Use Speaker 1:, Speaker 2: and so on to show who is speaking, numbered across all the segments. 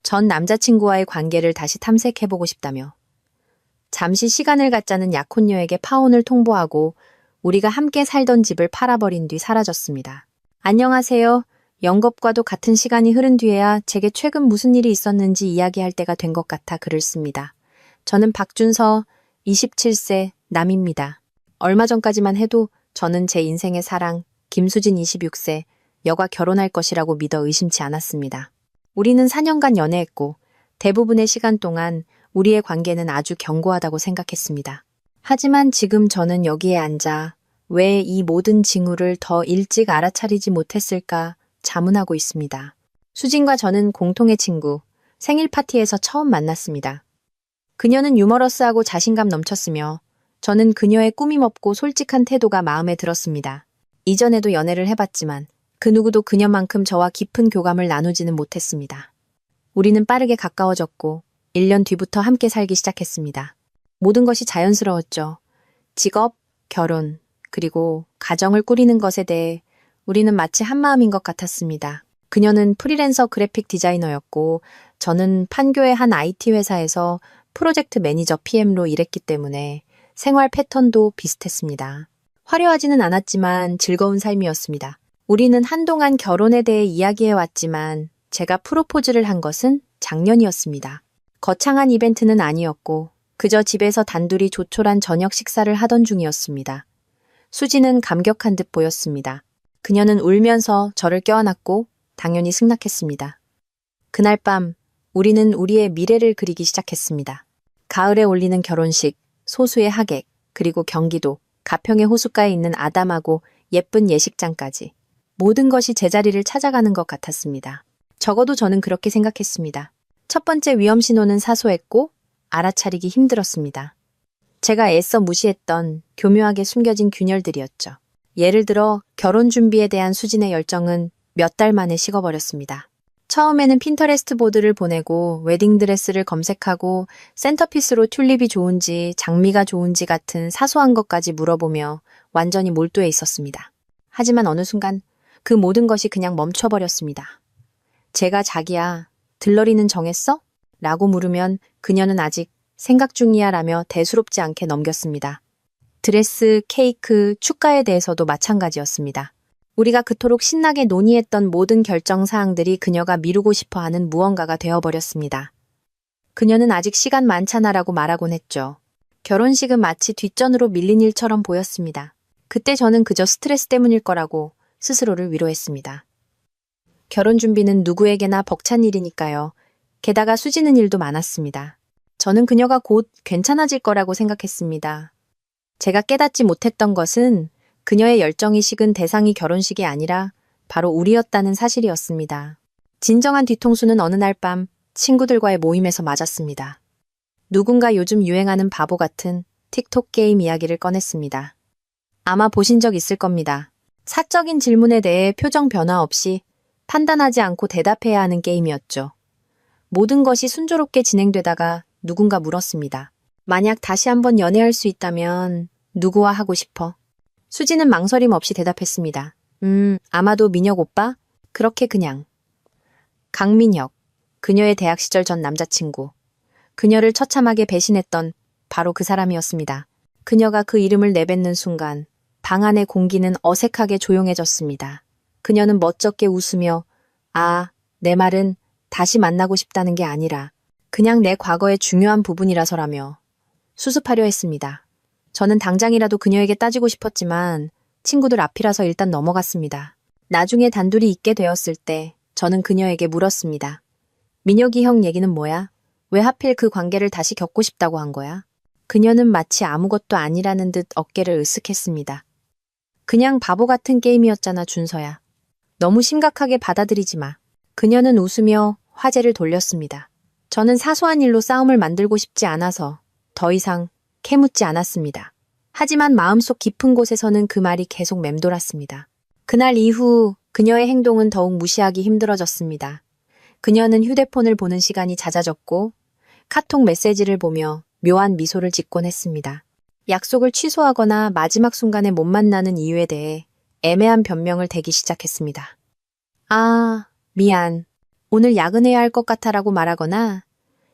Speaker 1: 전 남자친구와의 관계를 다시 탐색해보고 싶다며 잠시 시간을 갖자는 약혼녀에게 파혼을 통보하고 우리가 함께 살던 집을 팔아버린 뒤 사라졌습니다. 안녕하세요. 영겁과도 같은 시간이 흐른 뒤에야 제게 최근 무슨 일이 있었는지 이야기할 때가 된 것 같아 글을 씁니다. 저는 박준서 27세 남입니다. 얼마 전까지만 해도 저는 제 인생의 사랑 김수진 26세 여가 결혼할 것이라고 믿어 의심치 않았습니다. 우리는 4년간 연애했고 대부분의 시간 동안 우리의 관계는 아주 견고하다고 생각했습니다. 하지만 지금 저는 여기에 앉아 왜 이 모든 징후를 더 일찍 알아차리지 못했을까 자문하고 있습니다. 수진과 저는 공통의 친구, 생일 파티에서 처음 만났습니다. 그녀는 유머러스하고 자신감 넘쳤으며 저는 그녀의 꾸밈 없고 솔직한 태도가 마음에 들었습니다. 이전에도 연애를 해봤지만 그 누구도 그녀만큼 저와 깊은 교감을 나누지는 못했습니다. 우리는 빠르게 가까워졌고 1년 뒤부터 함께 살기 시작했습니다. 모든 것이 자연스러웠죠. 직업, 결혼, 그리고 가정을 꾸리는 것에 대해 우리는 마치 한마음인 것 같았습니다. 그녀는 프리랜서 그래픽 디자이너였고 저는 판교의 한 IT 회사에서 프로젝트 매니저 PM로 일했기 때문에 생활 패턴도 비슷했습니다. 화려하지는 않았지만 즐거운 삶이었습니다. 우리는 한동안 결혼에 대해 이야기해왔지만 제가 프로포즈를 한 것은 작년이었습니다. 거창한 이벤트는 아니었고 그저 집에서 단둘이 조촐한 저녁 식사를 하던 중이었습니다. 수지는 감격한 듯 보였습니다. 그녀는 울면서 저를 껴안았고 당연히 승낙했습니다. 그날 밤 우리는 우리의 미래를 그리기 시작했습니다. 가을에 올리는 결혼식, 소수의 하객, 그리고 경기도, 가평의 호숫가에 있는 아담하고 예쁜 예식장까지 모든 것이 제자리를 찾아가는 것 같았습니다. 적어도 저는 그렇게 생각했습니다. 첫 번째 위험 신호는 사소했고 알아차리기 힘들었습니다. 제가 애써 무시했던 교묘하게 숨겨진 균열들이었죠. 예를 들어 결혼 준비에 대한 수진의 열정은 몇 달 만에 식어버렸습니다. 처음에는 핀터레스트 보드를 보내고 웨딩드레스를 검색하고 센터피스로 튤립이 좋은지 장미가 좋은지 같은 사소한 것까지 물어보며 완전히 몰두해 있었습니다. 하지만 어느 순간 그 모든 것이 그냥 멈춰버렸습니다. 제가 자기야, 들러리는 정했어? 라고 물으면 그녀는 아직 생각 중이야 라며 대수롭지 않게 넘겼습니다. 드레스, 케이크, 축가에 대해서도 마찬가지였습니다. 우리가 그토록 신나게 논의했던 모든 결정 사항들이 그녀가 미루고 싶어하는 무언가가 되어버렸습니다. 그녀는 아직 시간 많잖아라고 말하곤 했죠. 결혼식은 마치 뒷전으로 밀린 일처럼 보였습니다. 그때 저는 그저 스트레스 때문일 거라고 스스로를 위로했습니다. 결혼 준비는 누구에게나 벅찬 일이니까요. 게다가 수지는 일도 많았습니다. 저는 그녀가 곧 괜찮아질 거라고 생각했습니다. 제가 깨닫지 못했던 것은 그녀의 열정이 식은 대상이 결혼식이 아니라 바로 우리였다는 사실이었습니다. 진정한 뒤통수는 어느 날 밤 친구들과의 모임에서 맞았습니다. 누군가 요즘 유행하는 바보 같은 틱톡 게임 이야기를 꺼냈습니다. 아마 보신 적 있을 겁니다. 사적인 질문에 대해 표정 변화 없이 판단하지 않고 대답해야 하는 게임이었죠. 모든 것이 순조롭게 진행되다가 누군가 물었습니다. 만약 다시 한번 연애할 수 있다면 누구와 하고 싶어? 수지는 망설임 없이 대답했습니다. 아마도 민혁 오빠? 그렇게 그냥. 강민혁, 그녀의 대학 시절 전 남자친구. 그녀를 처참하게 배신했던 바로 그 사람이었습니다. 그녀가 그 이름을 내뱉는 순간 방 안의 공기는 어색하게 조용해졌습니다. 그녀는 멋쩍게 웃으며 내 말은 다시 만나고 싶다는 게 아니라 그냥 내 과거의 중요한 부분이라서라며 수습하려 했습니다. 저는 당장이라도 그녀에게 따지고 싶었지만 친구들 앞이라서 일단 넘어갔습니다. 나중에 단둘이 있게 되었을 때 저는 그녀에게 물었습니다. 민혁이 형 얘기는 뭐야? 왜 하필 그 관계를 다시 겪고 싶다고 한 거야? 그녀는 마치 아무것도 아니라는 듯 어깨를 으쓱했습니다. 그냥 바보 같은 게임이었잖아, 준서야. 너무 심각하게 받아들이지 마. 그녀는 웃으며 화제를 돌렸습니다. 저는 사소한 일로 싸움을 만들고 싶지 않아서 더 이상 캐묻지 않았습니다. 하지만 마음속 깊은 곳에서는 그 말이 계속 맴돌았습니다. 그날 이후 그녀의 행동은 더욱 무시하기 힘들어졌습니다. 그녀는 휴대폰을 보는 시간이 잦아졌고 카톡 메시지를 보며 묘한 미소를 짓곤 했습니다. 약속을 취소하거나 마지막 순간에 못 만나는 이유에 대해 애매한 변명을 대기 시작했습니다. 미안. 오늘 야근해야 할 것 같아라고 말하거나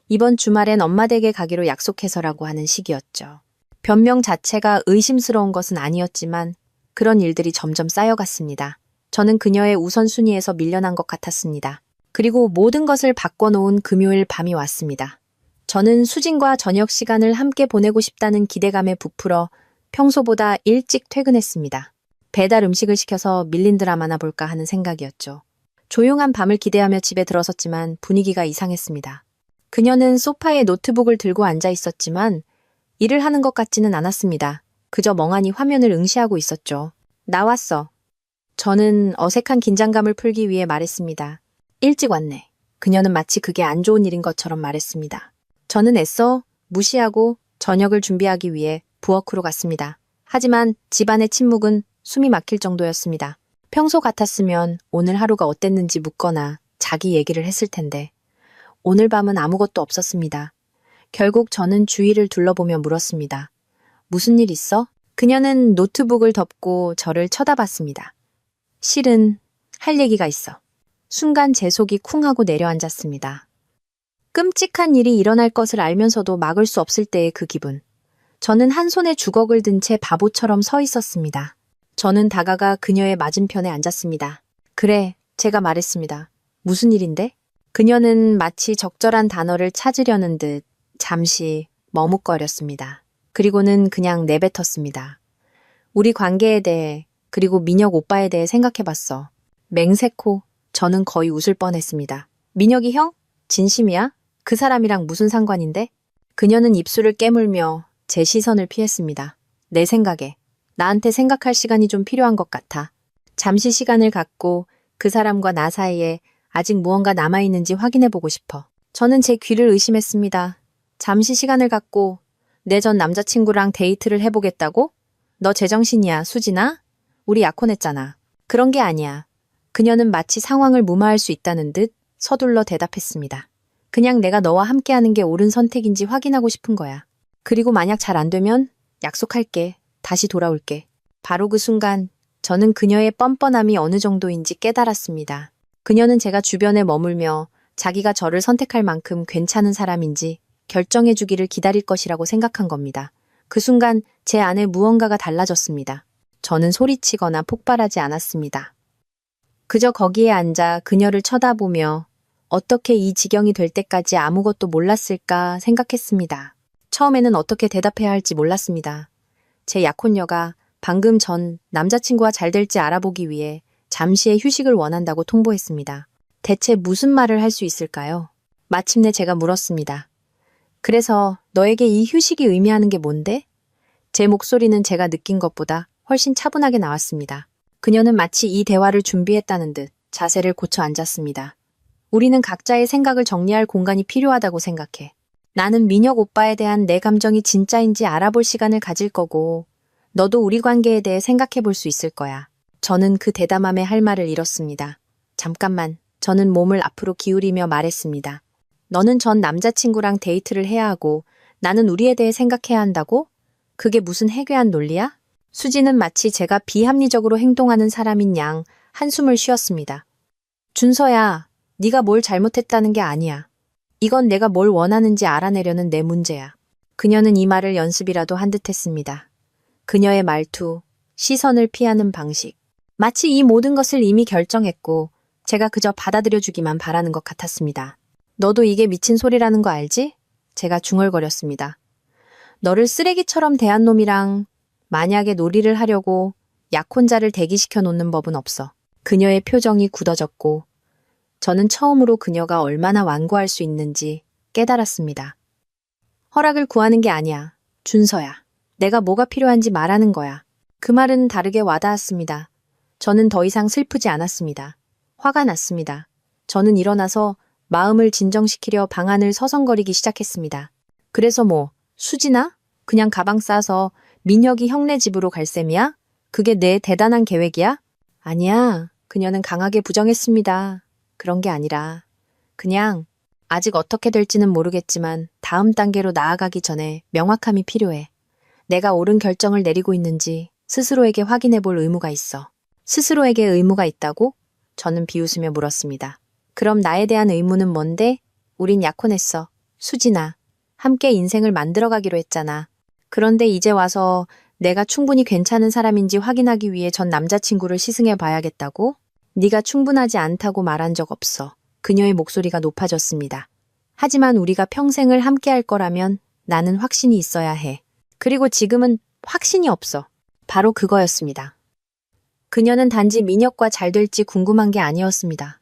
Speaker 1: 이번 주말엔 엄마 댁에 가기로 약속해서라고 하는 식이었죠. 변명 자체가 의심스러운 것은 아니었지만 그런 일들이 점점 쌓여갔습니다. 저는 그녀의 우선순위에서 밀려난 것 같았습니다. 그리고 모든 것을 바꿔놓은 금요일 밤이 왔습니다. 저는 수진과 저녁 시간을 함께 보내고 싶다는 기대감에 부풀어 평소보다 일찍 퇴근했습니다. 배달 음식을 시켜서 밀린 드라마나 볼까 하는 생각이었죠. 조용한 밤을 기대하며 집에 들어섰지만 분위기가 이상했습니다. 그녀는 소파에 노트북을 들고 앉아 있었지만 일을 하는 것 같지는 않았습니다. 그저 멍하니 화면을 응시하고 있었죠. 나왔어. 저는 어색한 긴장감을 풀기 위해 말했습니다. 일찍 왔네. 그녀는 마치 그게 안 좋은 일인 것처럼 말했습니다. 저는 애써 무시하고 저녁을 준비하기 위해 부엌으로 갔습니다. 하지만 집안의 침묵은 숨이 막힐 정도였습니다. 평소 같았으면 오늘 하루가 어땠는지 묻거나 자기 얘기를 했을 텐데 오늘 밤은 아무것도 없었습니다. 결국 저는 주위를 둘러보며 물었습니다. 무슨 일 있어? 그녀는 노트북을 덮고 저를 쳐다봤습니다. 실은 할 얘기가 있어. 순간 제 속이 쿵 하고 내려앉았습니다. 끔찍한 일이 일어날 것을 알면서도 막을 수 없을 때의 그 기분. 저는 한 손에 주걱을 든 채 바보처럼 서 있었습니다. 저는 다가가 그녀의 맞은편에 앉았습니다. 그래, 제가 말했습니다. 무슨 일인데? 그녀는 마치 적절한 단어를 찾으려는 듯 잠시 머뭇거렸습니다. 그리고는 그냥 내뱉었습니다. 우리 관계에 대해 그리고 민혁 오빠에 대해 생각해봤어. 맹세코 저는 거의 웃을 뻔했습니다. 민혁이 형? 진심이야? 그 사람이랑 무슨 상관인데? 그녀는 입술을 깨물며 제 시선을 피했습니다. 내 생각에 나한테 생각할 시간이 좀 필요한 것 같아. 잠시 시간을 갖고 그 사람과 나 사이에 아직 무언가 남아있는지 확인해보고 싶어. 저는 제 귀를 의심했습니다. 잠시 시간을 갖고 내 전 남자친구랑 데이트를 해보겠다고? 너 제정신이야, 수진아? 우리 약혼했잖아. 그런 게 아니야. 그녀는 마치 상황을 무마할 수 있다는 듯 서둘러 대답했습니다. 그냥 내가 너와 함께하는 게 옳은 선택인지 확인하고 싶은 거야. 그리고 만약 잘 안 되면 약속할게. 다시 돌아올게. 바로 그 순간 저는 그녀의 뻔뻔함이 어느 정도인지 깨달았습니다. 그녀는 제가 주변에 머물며 자기가 저를 선택할 만큼 괜찮은 사람인지 결정해 주기를 기다릴 것이라고 생각한 겁니다. 그 순간 제 안에 무언가가 달라졌습니다. 저는 소리치거나 폭발하지 않았습니다. 그저 거기에 앉아 그녀를 쳐다보며 어떻게 이 지경이 될 때까지 아무것도 몰랐을까 생각했습니다. 처음에는 어떻게 대답해야 할지 몰랐습니다. 제 약혼녀가 방금 전 남자친구와 잘 될지 알아보기 위해 잠시의 휴식을 원한다고 통보했습니다. 대체 무슨 말을 할 수 있을까요? 마침내 제가 물었습니다. 그래서 너에게 이 휴식이 의미하는 게 뭔데? 제 목소리는 제가 느낀 것보다 훨씬 차분하게 나왔습니다. 그녀는 마치 이 대화를 준비했다는 듯 자세를 고쳐 앉았습니다. 우리는 각자의 생각을 정리할 공간이 필요하다고 생각해. 나는 민혁 오빠에 대한 내 감정이 진짜인지 알아볼 시간을 가질 거고, 너도 우리 관계에 대해 생각해 볼 수 있을 거야. 저는 그 대담함에 할 말을 잃었습니다. 잠깐만, 저는 몸을 앞으로 기울이며 말했습니다. 너는 전 남자친구랑 데이트를 해야 하고, 나는 우리에 대해 생각해야 한다고? 그게 무슨 해괴한 논리야? 수지는 마치 제가 비합리적으로 행동하는 사람인 양 한숨을 쉬었습니다. 준서야, 네가 뭘 잘못했다는 게 아니야. 이건 내가 뭘 원하는지 알아내려는 내 문제야. 그녀는 이 말을 연습이라도 한 듯 했습니다. 그녀의 말투, 시선을 피하는 방식. 마치 이 모든 것을 이미 결정했고 제가 그저 받아들여주기만 바라는 것 같았습니다. 너도 이게 미친 소리라는 거 알지? 제가 중얼거렸습니다. 너를 쓰레기처럼 대한 놈이랑 만약에 놀이를 하려고 약혼자를 대기시켜 놓는 법은 없어. 그녀의 표정이 굳어졌고 저는 처음으로 그녀가 얼마나 완고할 수 있는지 깨달았습니다. 허락을 구하는 게 아니야. 준서야. 내가 뭐가 필요한지 말하는 거야. 그 말은 다르게 와닿았습니다. 저는 더 이상 슬프지 않았습니다. 화가 났습니다. 저는 일어나서 마음을 진정시키려 방 안을 서성거리기 시작했습니다. 그래서 뭐, 수진아? 그냥 가방 싸서 민혁이 형네 집으로 갈 셈이야? 그게 내 대단한 계획이야? 아니야. 그녀는 강하게 부정했습니다. 그런 게 아니라 그냥 아직 어떻게 될지는 모르겠지만 다음 단계로 나아가기 전에 명확함이 필요해. 내가 옳은 결정을 내리고 있는지 스스로에게 확인해 볼 의무가 있어. 스스로에게 의무가 있다고? 저는 비웃으며 물었습니다. 그럼 나에 대한 의무는 뭔데? 우린 약혼했어. 수진아. 함께 인생을 만들어가기로 했잖아. 그런데 이제 와서 내가 충분히 괜찮은 사람인지 확인하기 위해 전 남자친구를 시승해 봐야겠다고? 네가 충분하지 않다고 말한 적 없어. 그녀의 목소리가 높아졌습니다. 하지만 우리가 평생을 함께 할 거라면 나는 확신이 있어야 해. 그리고 지금은 확신이 없어. 바로 그거였습니다. 그녀는 단지 민혁과 잘 될지 궁금한 게 아니었습니다.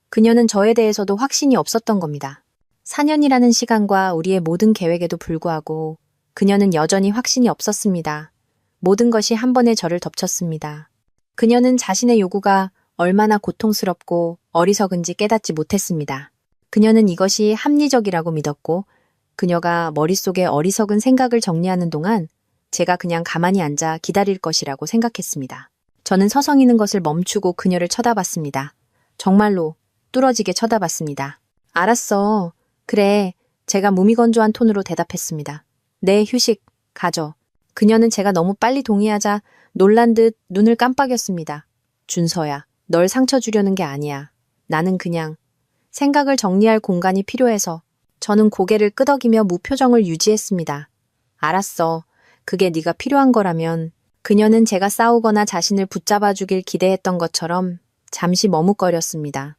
Speaker 1: 그녀는 저에 대해서도 확신이 없었던 겁니다. 4년이라는 시간과 우리의 모든 계획에도 불구하고 그녀는 여전히 확신이 없었습니다. 모든 것이 한 번에 저를 덮쳤습니다. 그녀는 자신의 요구가 얼마나 고통스럽고 어리석은지 깨닫지 못했습니다. 그녀는 이것이 합리적이라고 믿었고 그녀가 머릿속에 어리석은 생각을 정리하는 동안 제가 그냥 가만히 앉아 기다릴 것이라고 생각했습니다. 저는 서성이는 것을 멈추고 그녀를 쳐다봤습니다. 정말로 뚫어지게 쳐다봤습니다. 알았어. 그래. 제가 무미건조한 톤으로 대답했습니다. 네, 휴식, 가져. 그녀는 제가 너무 빨리 동의하자 놀란 듯 눈을 깜빡였습니다. 준서야, 널 상처 주려는 게 아니야. 나는 그냥 생각을 정리할 공간이 필요해서. 저는 고개를 끄덕이며 무표정을 유지했습니다. 알았어. 그게 네가 필요한 거라면. 그녀는 제가 싸우거나 자신을 붙잡아 주길 기대했던 것처럼 잠시 머뭇거렸습니다.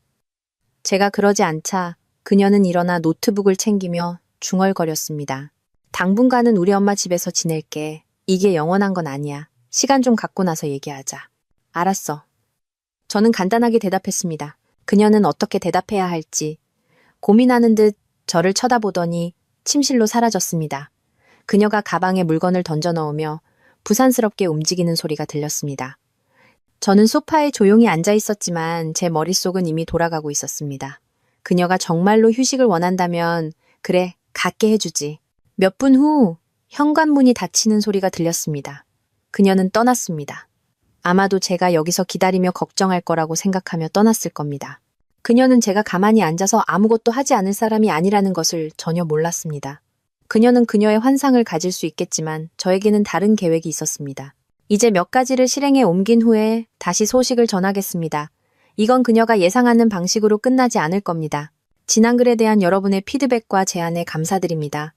Speaker 1: 제가 그러지 않자 그녀는 일어나 노트북을 챙기며 중얼거렸습니다. 당분간은 우리 엄마 집에서 지낼게. 이게 영원한 건 아니야. 시간 좀 갖고 나서 얘기하자. 알았어. 저는 간단하게 대답했습니다. 그녀는 어떻게 대답해야 할지 고민하는 듯 저를 쳐다보더니 침실로 사라졌습니다. 그녀가 가방에 물건을 던져 넣으며 부산스럽게 움직이는 소리가 들렸습니다. 저는 소파에 조용히 앉아 있었지만 제 머릿속은 이미 돌아가고 있었습니다. 그녀가 정말로 휴식을 원한다면 그래, 갖게 해주지. 몇 분 후 현관문이 닫히는 소리가 들렸습니다. 그녀는 떠났습니다. 아마도 제가 여기서 기다리며 걱정할 거라고 생각하며 떠났을 겁니다. 그녀는 제가 가만히 앉아서 아무것도 하지 않을 사람이 아니라는 것을 전혀 몰랐습니다. 그녀는 그녀의 환상을 가질 수 있겠지만 저에게는 다른 계획이 있었습니다. 이제 몇 가지를 실행에 옮긴 후에 다시 소식을 전하겠습니다. 이건 그녀가 예상하는 방식으로 끝나지 않을 겁니다. 지난 글에 대한 여러분의 피드백과 제안에 감사드립니다.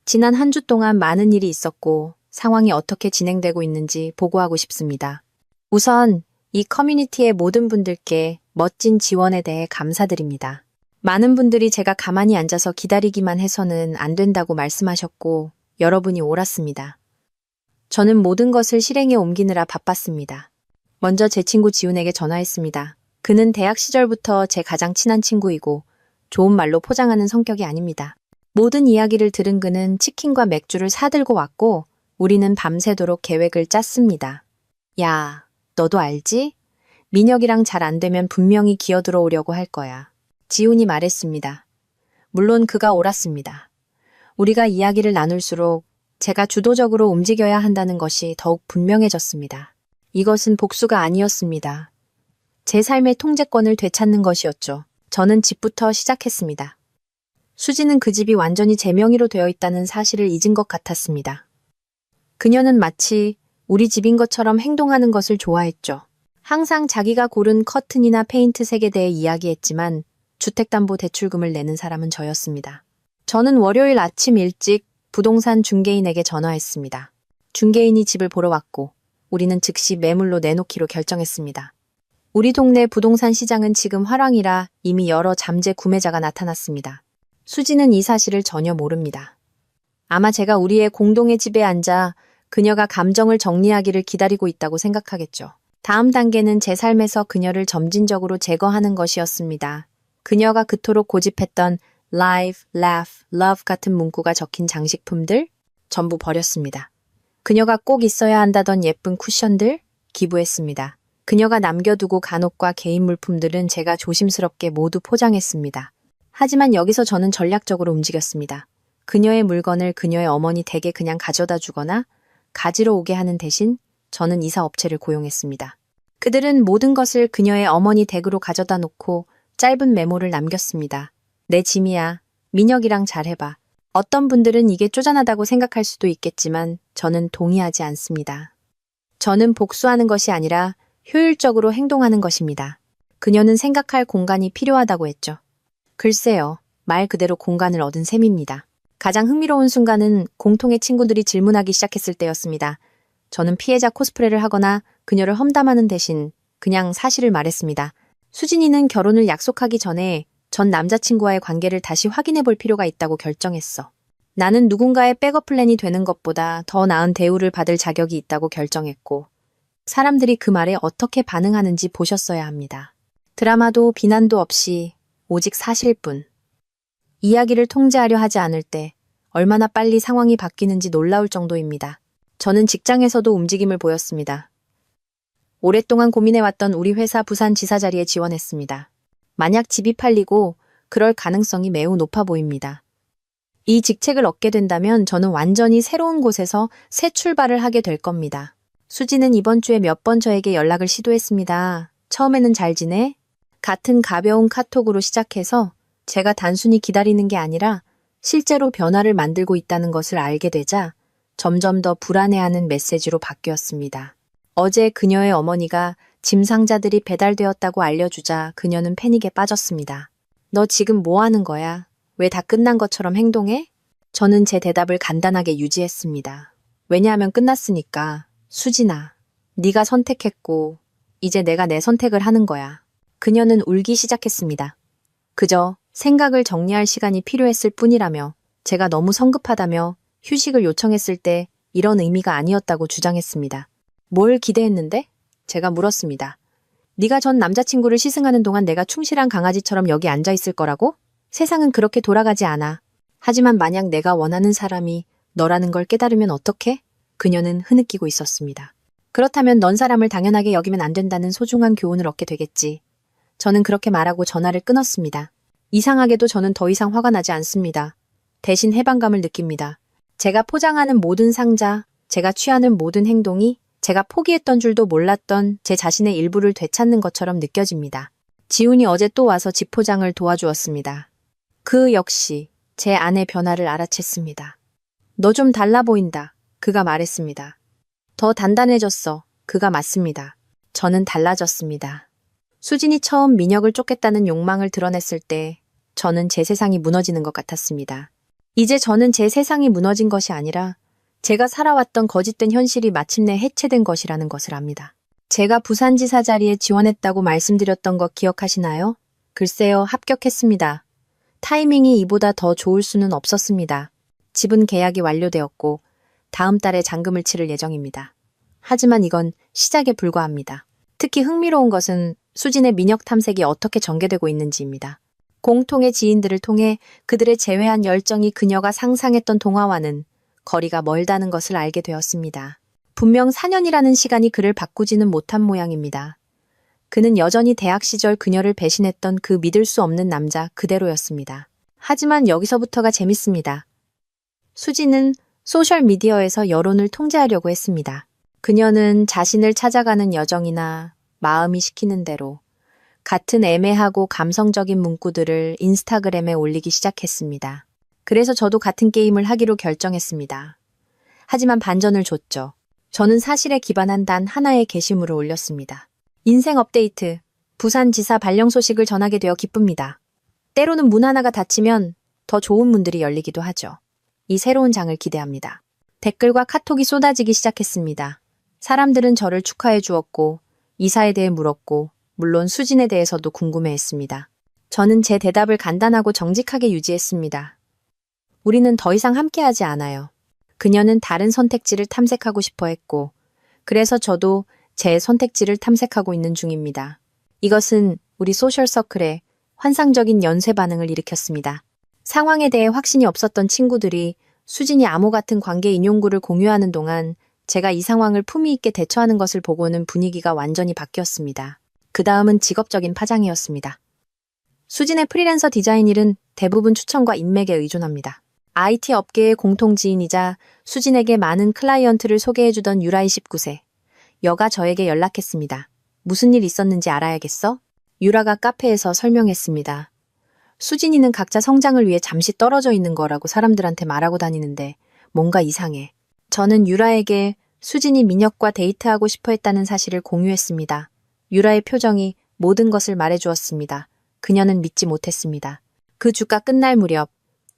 Speaker 1: 지난 한 주 동안 많은 일이 있었고 상황이 어떻게 진행되고 있는지 보고하고 싶습니다. 우선 이 커뮤니티의 모든 분들께 멋진 지원에 대해 감사드립니다. 많은 분들이 제가 가만히 앉아서 기다리기만 해서는 안 된다고 말씀하셨고 여러분이 옳았습니다. 저는 모든 것을 실행에 옮기느라 바빴습니다. 먼저 제 친구 지훈에게 전화했습니다. 그는 대학 시절부터 제 가장 친한 친구이고 좋은 말로 포장하는 성격이 아닙니다. 모든 이야기를 들은 그는 치킨과 맥주를 사들고 왔고 우리는 밤새도록 계획을 짰습니다. 야, 너도 알지? 민혁이랑 잘 안 되면 분명히 기어들어 오려고 할 거야. 지훈이 말했습니다. 물론 그가 옳았습니다. 우리가 이야기를 나눌수록 제가 주도적으로 움직여야 한다는 것이 더욱 분명해졌습니다. 이것은 복수가 아니었습니다. 제 삶의 통제권을 되찾는 것이었죠. 저는 집부터 시작했습니다. 수지는 그 집이 완전히 제 명의로 되어 있다는 사실을 잊은 것 같았습니다. 그녀는 마치 우리 집인 것처럼 행동하는 것을 좋아했죠. 항상 자기가 고른 커튼이나 페인트색에 대해 이야기했지만 주택담보대출금을 내는 사람은 저였습니다. 저는 월요일 아침 일찍 부동산 중개인에게 전화했습니다. 중개인이 집을 보러 왔고 우리는 즉시 매물로 내놓기로 결정했습니다. 우리 동네 부동산 시장은 지금 화랑이라 이미 여러 잠재 구매자가 나타났습니다. 수지는 이 사실을 전혀 모릅니다. 아마 제가 우리의 공동의 집에 앉아 그녀가 감정을 정리하기를 기다리고 있다고 생각하겠죠. 다음 단계는 제 삶에서 그녀를 점진적으로 제거하는 것이었습니다. 그녀가 그토록 고집했던 live, laugh, love 같은 문구가 적힌 장식품들 전부 버렸습니다. 그녀가 꼭 있어야 한다던 예쁜 쿠션들 기부했습니다. 그녀가 남겨두고 간혹과 개인 물품들은 제가 조심스럽게 모두 포장했습니다. 하지만 여기서 저는 전략적으로 움직였습니다. 그녀의 물건을 그녀의 어머니 댁에 그냥 가져다 주거나 가지러 오게 하는 대신 저는 이사업체를 고용했습니다. 그들은 모든 것을 그녀의 어머니 댁으로 가져다 놓고 짧은 메모를 남겼습니다. 내 짐이야. 민혁이랑 잘 해봐. 어떤 분들은 이게 쪼잔하다고 생각할 수도 있겠지만 저는 동의하지 않습니다. 저는 복수하는 것이 아니라 효율적으로 행동하는 것입니다. 그녀는 생각할 공간이 필요하다고 했죠. 글쎄요, 말 그대로 공간을 얻은 셈입니다. 가장 흥미로운 순간은 공통의 친구들이 질문하기 시작했을 때였습니다. 저는 피해자 코스프레를 하거나 그녀를 험담하는 대신 그냥 사실을 말했습니다. 수진이는 결혼을 약속하기 전에 전 남자친구와의 관계를 다시 확인해 볼 필요가 있다고 결정했어. 나는 누군가의 백업 플랜이 되는 것보다 더 나은 대우를 받을 자격이 있다고 결정했고, 사람들이 그 말에 어떻게 반응하는지 보셨어야 합니다. 드라마도 비난도 없이 오직 사실뿐. 이야기를 통제하려 하지 않을 때 얼마나 빨리 상황이 바뀌는지 놀라울 정도입니다. 저는 직장에서도 움직임을 보였습니다. 오랫동안 고민해왔던 우리 회사 부산지사 자리에 지원했습니다. 만약 집이 팔리고 그럴 가능성이 매우 높아 보입니다. 이 직책을 얻게 된다면 저는 완전히 새로운 곳에서 새 출발을 하게 될 겁니다. 수지는 이번 주에 몇 번 저에게 연락을 시도했습니다. 처음에는 잘 지내? 같은 가벼운 카톡으로 시작해서 제가 단순히 기다리는 게 아니라 실제로 변화를 만들고 있다는 것을 알게 되자 점점 더 불안해하는 메시지로 바뀌었습니다. 어제 그녀의 어머니가 짐 상자들이 배달되었다고 알려주자 그녀는 패닉에 빠졌습니다. 너 지금 뭐 하는 거야? 왜 다 끝난 것처럼 행동해? 저는 제 대답을 간단하게 유지했습니다. 왜냐하면 끝났으니까. 수진아, 네가 선택했고 이제 내가 내 선택을 하는 거야. 그녀는 울기 시작했습니다. 그저 생각을 정리할 시간이 필요했을 뿐이라며 제가 너무 성급하다며 휴식을 요청했을 때 이런 의미가 아니었다고 주장했습니다. 뭘 기대했는데? 제가 물었습니다. 네가 전 남자친구를 시승하는 동안 내가 충실한 강아지처럼 여기 앉아 있을 거라고? 세상은 그렇게 돌아가지 않아. 하지만 만약 내가 원하는 사람이 너라는 걸 깨달으면 어떡해? 그녀는 흐느끼고 있었습니다. 그렇다면 넌 사람을 당연하게 여기면 안 된다는 소중한 교훈을 얻게 되겠지. 저는 그렇게 말하고 전화를 끊었습니다. 이상하게도 저는 더 이상 화가 나지 않습니다. 대신 해방감을 느낍니다. 제가 포장하는 모든 상자, 제가 취하는 모든 행동이 제가 포기했던 줄도 몰랐던 제 자신의 일부를 되찾는 것처럼 느껴집니다. 지훈이 어제 또 와서 집 포장을 도와주었습니다. 그 역시 제 안의 변화를 알아챘습니다. 너 좀 달라 보인다. 그가 말했습니다. 더 단단해졌어. 그가 맞습니다. 저는 달라졌습니다. 수진이 처음 민혁을 쫓겠다는 욕망을 드러냈을 때 저는 제 세상이 무너지는 것 같았습니다. 이제 저는 제 세상이 무너진 것이 아니라 제가 살아왔던 거짓된 현실이 마침내 해체된 것이라는 것을 압니다. 제가 부산지사 자리에 지원했다고 말씀드렸던 거 기억하시나요? 글쎄요, 합격했습니다. 타이밍이 이보다 더 좋을 수는 없었습니다. 집은 계약이 완료되었고 다음 달에 잔금을 치를 예정입니다. 하지만 이건 시작에 불과합니다. 특히 흥미로운 것은 수진의 민혁 탐색이 어떻게 전개되고 있는지입니다. 공통의 지인들을 통해 그들의 재회한 열정이 그녀가 상상했던 동화와는 거리가 멀다는 것을 알게 되었습니다. 분명 4년이라는 시간이 그를 바꾸지는 못한 모양입니다. 그는 여전히 대학 시절 그녀를 배신했던 그 믿을 수 없는 남자 그대로였습니다. 하지만 여기서부터가 재밌습니다. 수지는 소셜미디어에서 여론을 통제하려고 했습니다. 그녀는 자신을 찾아가는 여정이나 마음이 시키는 대로 같은 애매하고 감성적인 문구들을 인스타그램에 올리기 시작했습니다. 그래서 저도 같은 게임을 하기로 결정했습니다. 하지만 반전을 줬죠. 저는 사실에 기반한 단 하나의 게시물을 올렸습니다. 인생 업데이트, 부산지사 발령 소식을 전하게 되어 기쁩니다. 때로는 문 하나가 닫히면 더 좋은 문들이 열리기도 하죠. 이 새로운 장을 기대합니다. 댓글과 카톡이 쏟아지기 시작했습니다. 사람들은 저를 축하해 주었고 이사에 대해 물었고 물론 수진에 대해서도 궁금해했습니다. 저는 제 대답을 간단하고 정직하게 유지했습니다. 우리는 더 이상 함께하지 않아요. 그녀는 다른 선택지를 탐색하고 싶어 했고 그래서 저도 제 선택지를 탐색하고 있는 중입니다. 이것은 우리 소셜서클에 환상적인 연쇄 반응을 일으켰습니다. 상황에 대해 확신이 없었던 친구들이 수진이 암호 같은 관계 인용구를 공유하는 동안 제가 이 상황을 품위 있게 대처하는 것을 보고는 분위기가 완전히 바뀌었습니다. 그 다음은 직업적인 파장이었습니다. 수진의 프리랜서 디자인 일은 대부분 추천과 인맥에 의존합니다. IT 업계의 공통 지인이자 수진에게 많은 클라이언트를 소개해주던 유라이 19세. 여가 저에게 연락했습니다. 무슨 일 있었는지 알아야겠어? 유라가 카페에서 설명했습니다. 수진이는 각자 성장을 위해 잠시 떨어져 있는 거라고 사람들한테 말하고 다니는데 뭔가 이상해. 저는 유라에게 수진이 민혁과 데이트하고 싶어 했다는 사실을 공유했습니다. 유라의 표정이 모든 것을 말해주었습니다. 그녀는 믿지 못했습니다. 그 주가 끝날 무렵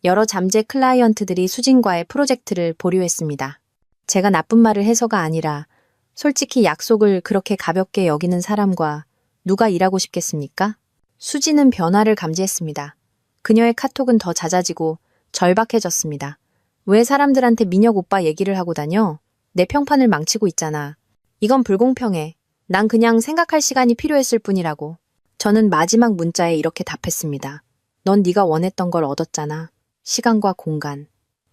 Speaker 1: 여러 잠재 클라이언트들이 수진과의 프로젝트를 보류했습니다. 제가 나쁜 말을 해서가 아니라 솔직히 약속을 그렇게 가볍게 여기는 사람과 누가 일하고 싶겠습니까? 수진은 변화를 감지했습니다. 그녀의 카톡은 더 잦아지고 절박해졌습니다. 왜 사람들한테 민혁 오빠 얘기를 하고 다녀? 내 평판을 망치고 있잖아. 이건 불공평해. 난 그냥 생각할 시간이 필요했을 뿐이라고. 저는 마지막 문자에 이렇게 답했습니다. 넌 네가 원했던 걸 얻었잖아. 시간과 공간.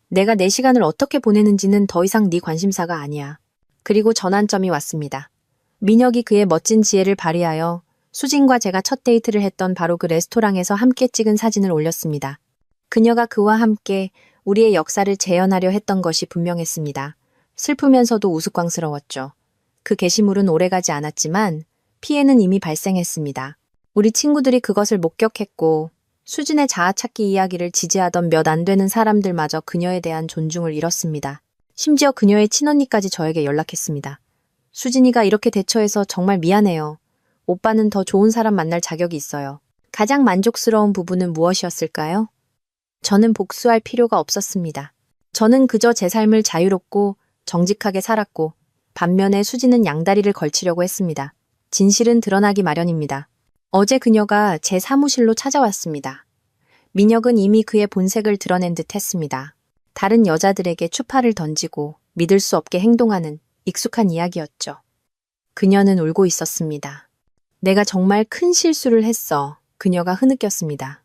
Speaker 1: 내가 내 시간을 어떻게 보내는지는 더 이상 네 관심사가 아니야. 그리고 전환점이 왔습니다. 민혁이 그의 멋진 지혜를 발휘하여 수진과 제가 첫 데이트를 했던 바로 그 레스토랑에서 함께 찍은 사진을 올렸습니다. 그녀가 그와 함께 우리의 역사를 재현하려 했던 것이 분명했습니다. 슬프면서도 우스꽝스러웠죠. 그 게시물은 오래가지 않았지만 피해는 이미 발생했습니다. 우리 친구들이 그것을 목격했고 수진의 자아찾기 이야기를 지지하던 몇 안 되는 사람들마저 그녀에 대한 존중을 잃었습니다. 심지어 그녀의 친언니까지 저에게 연락했습니다. 수진이가 이렇게 대처해서 정말 미안해요. 오빠는 더 좋은 사람 만날 자격이 있어요. 가장 만족스러운 부분은 무엇이었을까요? 저는 복수할 필요가 없었습니다. 저는 그저 제 삶을 자유롭고 정직하게 살았고 반면에 수진은 양다리를 걸치려고 했습니다. 진실은 드러나기 마련입니다. 어제 그녀가 제 사무실로 찾아왔습니다. 민혁은 이미 그의 본색을 드러낸 듯 했습니다. 다른 여자들에게 추파를 던지고 믿을 수 없게 행동하는 익숙한 이야기였죠. 그녀는 울고 있었습니다. 내가 정말 큰 실수를 했어. 그녀가 흐느꼈습니다.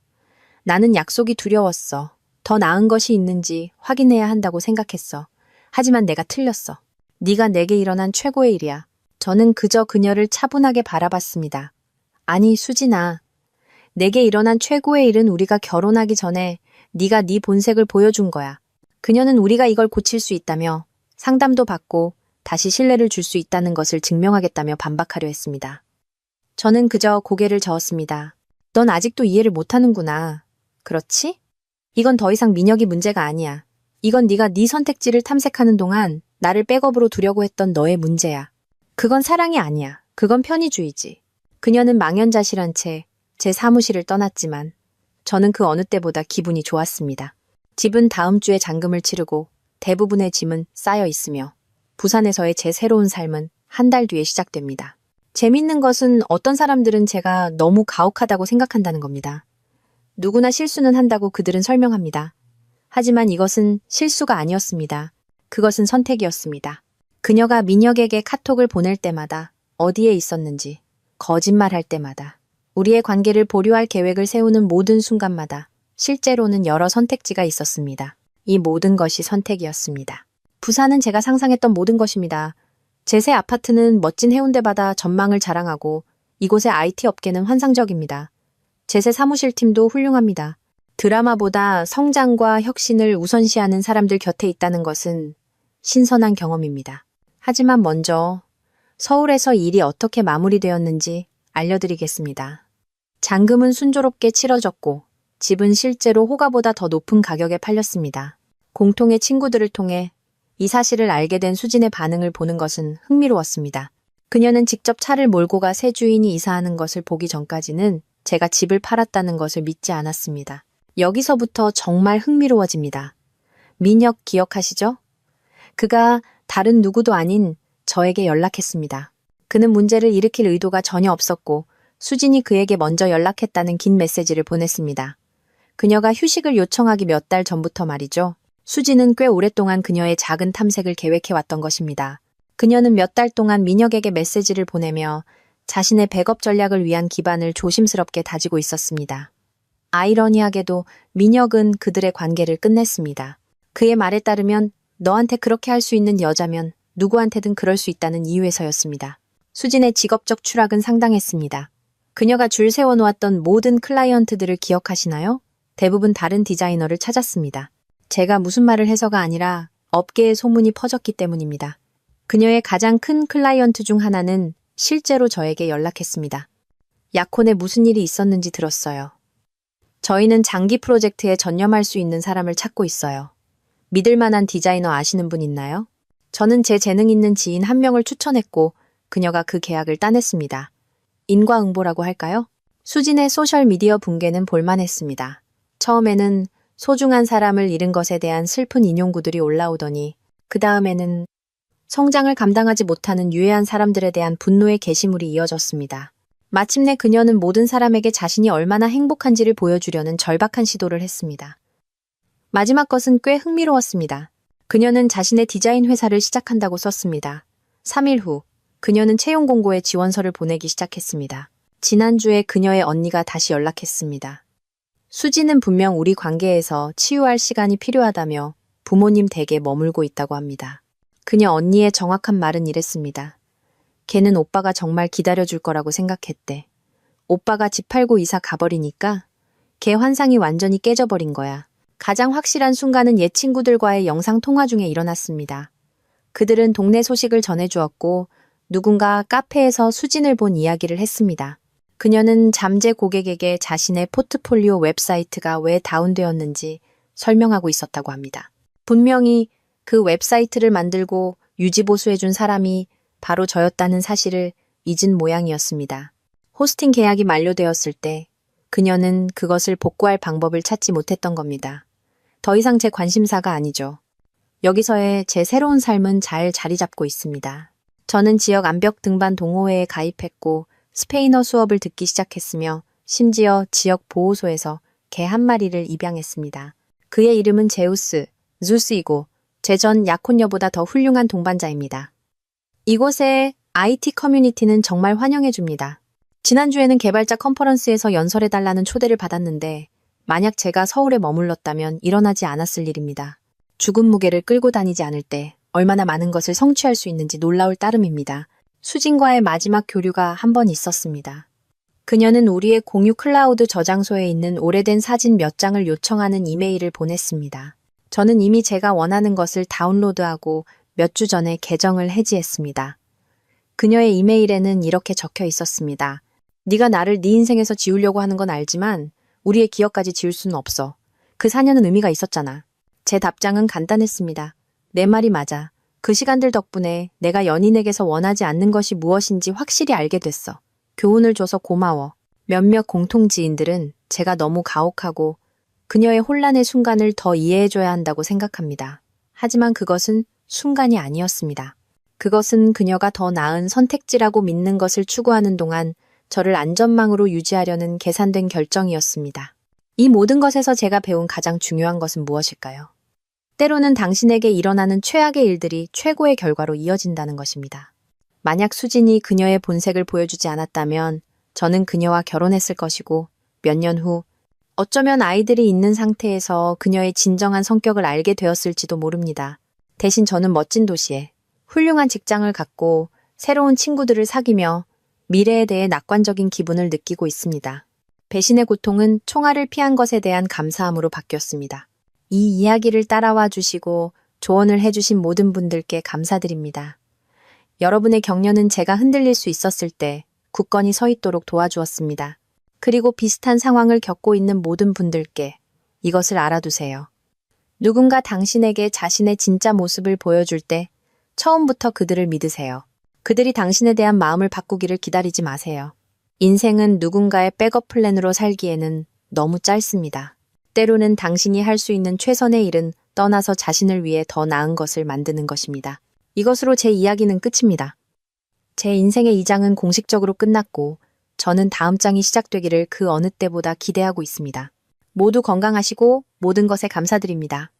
Speaker 1: 나는 약속이 두려웠어. 더 나은 것이 있는지 확인해야 한다고 생각했어. 하지만 내가 틀렸어. 네가 내게 일어난 최고의 일이야. 저는 그저 그녀를 차분하게 바라봤습니다. 아니 수진아. 내게 일어난 최고의 일은 우리가 결혼하기 전에 네가 네 본색을 보여준 거야. 그녀는 우리가 이걸 고칠 수 있다며 상담도 받고 다시 신뢰를 줄 수 있다는 것을 증명하겠다며 반박하려 했습니다. 저는 그저 고개를 저었습니다. 넌 아직도 이해를 못하는구나. 그렇지? 이건 더 이상 민혁이 문제가 아니야. 이건 네가 네 선택지를 탐색하는 동안 나를 백업으로 두려고 했던 너의 문제야. 그건 사랑이 아니야. 그건 편의주의지. 그녀는 망연자실한 채 제 사무실을 떠났지만 저는 그 어느 때보다 기분이 좋았습니다. 집은 다음 주에 잔금을 치르고 대부분의 짐은 쌓여 있으며 부산에서의 제 새로운 삶은 한 달 뒤에 시작됩니다. 재밌는 것은 어떤 사람들은 제가 너무 가혹하다고 생각한다는 겁니다. 누구나 실수는 한다고 그들은 설명합니다. 하지만 이것은 실수가 아니었습니다. 그것은 선택이었습니다. 그녀가 민혁에게 카톡을 보낼 때마다 어디에 있었는지, 거짓말할 때마다, 우리의 관계를 보류할 계획을 세우는 모든 순간마다 실제로는 여러 선택지가 있었습니다. 이 모든 것이 선택이었습니다. 부산은 제가 상상했던 모든 것입니다. 제 새 아파트는 멋진 해운대 바다 전망을 자랑하고 이곳의 IT 업계는 환상적입니다. 제 새 사무실 팀도 훌륭합니다. 드라마보다 성장과 혁신을 우선시하는 사람들 곁에 있다는 것은 신선한 경험입니다. 하지만 먼저 서울에서 일이 어떻게 마무리되었는지 알려드리겠습니다. 잔금은 순조롭게 치러졌고 집은 실제로 호가보다 더 높은 가격에 팔렸습니다. 공통의 친구들을 통해 이 사실을 알게 된 수진의 반응을 보는 것은 흥미로웠습니다. 그녀는 직접 차를 몰고 가 새 주인이 이사하는 것을 보기 전까지는 제가 집을 팔았다는 것을 믿지 않았습니다. 여기서부터 정말 흥미로워집니다. 민혁 기억하시죠? 그가 다른 누구도 아닌 저에게 연락했습니다. 그는 문제를 일으킬 의도가 전혀 없었고 수진이 그에게 먼저 연락했다는 긴 메시지를 보냈습니다. 그녀가 휴식을 요청하기 몇 달 전부터 말이죠. 수진은 꽤 오랫동안 그녀의 작은 탐색을 계획해왔던 것입니다. 그녀는 몇 달 동안 민혁에게 메시지를 보내며 자신의 백업 전략을 위한 기반을 조심스럽게 다지고 있었습니다. 아이러니하게도 민혁은 그들의 관계를 끝냈습니다. 그의 말에 따르면 너한테 그렇게 할 수 있는 여자면 누구한테든 그럴 수 있다는 이유에서였습니다. 수진의 직업적 추락은 상당했습니다. 그녀가 줄 세워놓았던 모든 클라이언트들을 기억하시나요? 대부분 다른 디자이너를 찾았습니다. 제가 무슨 말을 해서가 아니라 업계의 소문이 퍼졌기 때문입니다. 그녀의 가장 큰 클라이언트 중 하나는 실제로 저에게 연락했습니다. 약혼에 무슨 일이 있었는지 들었어요. 저희는 장기 프로젝트에 전념할 수 있는 사람을 찾고 있어요. 믿을 만한 디자이너 아시는 분 있나요? 저는 제 재능 있는 지인 한 명을 추천했고 그녀가 그 계약을 따냈습니다. 인과응보라고 할까요? 수진의 소셜미디어 붕괴는 볼만했습니다. 처음에는 소중한 사람을 잃은 것에 대한 슬픈 인용구들이 올라오더니 그 다음에는 성장을 감당하지 못하는 유해한 사람들에 대한 분노의 게시물이 이어졌습니다. 마침내 그녀는 모든 사람에게 자신이 얼마나 행복한지를 보여주려는 절박한 시도를 했습니다. 마지막 것은 꽤 흥미로웠습니다. 그녀는 자신의 디자인 회사를 시작한다고 썼습니다. 3일 후, 그녀는 채용 공고에 지원서를 보내기 시작했습니다. 지난주에 그녀의 언니가 다시 연락했습니다. 수지는 분명 우리 관계에서 치유할 시간이 필요하다며 부모님 댁에 머물고 있다고 합니다. 그녀 언니의 정확한 말은 이랬습니다. 걔는 오빠가 정말 기다려줄 거라고 생각했대. 오빠가 집 팔고 이사 가버리니까 걔 환상이 완전히 깨져버린 거야. 가장 확실한 순간은 옛 친구들과의 영상 통화 중에 일어났습니다. 그들은 동네 소식을 전해주었고 누군가 카페에서 수진을 본 이야기를 했습니다. 그녀는 잠재 고객에게 자신의 포트폴리오 웹사이트가 왜 다운되었는지 설명하고 있었다고 합니다. 분명히 그 웹사이트를 만들고 유지보수해준 사람이 바로 저였다는 사실을 잊은 모양이었습니다. 호스팅 계약이 만료되었을 때 그녀는 그것을 복구할 방법을 찾지 못했던 겁니다. 더 이상 제 관심사가 아니죠. 여기서의 제 새로운 삶은 잘 자리 잡고 있습니다. 저는 지역 암벽 등반 동호회에 가입했고 스페인어 수업을 듣기 시작했으며 심지어 지역 보호소에서 개 한 마리를 입양했습니다. 그의 이름은 제우스, 주스이고 제 전 약혼녀보다 더 훌륭한 동반자입니다. 이곳의 IT 커뮤니티는 정말 환영해줍니다. 지난주에는 개발자 컨퍼런스에서 연설해달라는 초대를 받았는데 만약 제가 서울에 머물렀다면 일어나지 않았을 일입니다. 죽은 무게를 끌고 다니지 않을 때 얼마나 많은 것을 성취할 수 있는지 놀라울 따름입니다. 수진과의 마지막 교류가 한 번 있었습니다. 그녀는 우리의 공유 클라우드 저장소에 있는 오래된 사진 몇 장을 요청하는 이메일을 보냈습니다. 저는 이미 제가 원하는 것을 다운로드하고 몇 주 전에 계정을 해지했습니다. 그녀의 이메일에는 이렇게 적혀 있었습니다. 네가 나를 네 인생에서 지우려고 하는 건 알지만 우리의 기억까지 지울 수는 없어. 그 4년은 의미가 있었잖아. 제 답장은 간단했습니다. 내 말이 맞아. 그 시간들 덕분에 내가 연인에게서 원하지 않는 것이 무엇인지 확실히 알게 됐어. 교훈을 줘서 고마워. 몇몇 공통지인들은 제가 너무 가혹하고 그녀의 혼란의 순간을 더 이해해줘야 한다고 생각합니다. 하지만 그것은 순간이 아니었습니다. 그것은 그녀가 더 나은 선택지라고 믿는 것을 추구하는 동안 저를 안전망으로 유지하려는 계산된 결정이었습니다. 이 모든 것에서 제가 배운 가장 중요한 것은 무엇일까요? 때로는 당신에게 일어나는 최악의 일들이 최고의 결과로 이어진다는 것입니다. 만약 수진이 그녀의 본색을 보여주지 않았다면 저는 그녀와 결혼했을 것이고 몇 년 후 어쩌면 아이들이 있는 상태에서 그녀의 진정한 성격을 알게 되었을지도 모릅니다. 대신 저는 멋진 도시에 훌륭한 직장을 갖고 새로운 친구들을 사귀며 미래에 대해 낙관적인 기분을 느끼고 있습니다. 배신의 고통은 총알을 피한 것에 대한 감사함으로 바뀌었습니다. 이 이야기를 따라와 주시고 조언을 해주신 모든 분들께 감사드립니다. 여러분의 격려는 제가 흔들릴 수 있었을 때 굳건히 서 있도록 도와주었습니다. 그리고 비슷한 상황을 겪고 있는 모든 분들께 이것을 알아두세요. 누군가 당신에게 자신의 진짜 모습을 보여줄 때 처음부터 그들을 믿으세요. 그들이 당신에 대한 마음을 바꾸기를 기다리지 마세요. 인생은 누군가의 백업 플랜으로 살기에는 너무 짧습니다. 때로는 당신이 할 수 있는 최선의 일은 떠나서 자신을 위해 더 나은 것을 만드는 것입니다. 이것으로 제 이야기는 끝입니다. 제 인생의 2장은 공식적으로 끝났고 저는 다음 장이 시작되기를 그 어느 때보다 기대하고 있습니다. 모두 건강하시고 모든 것에 감사드립니다.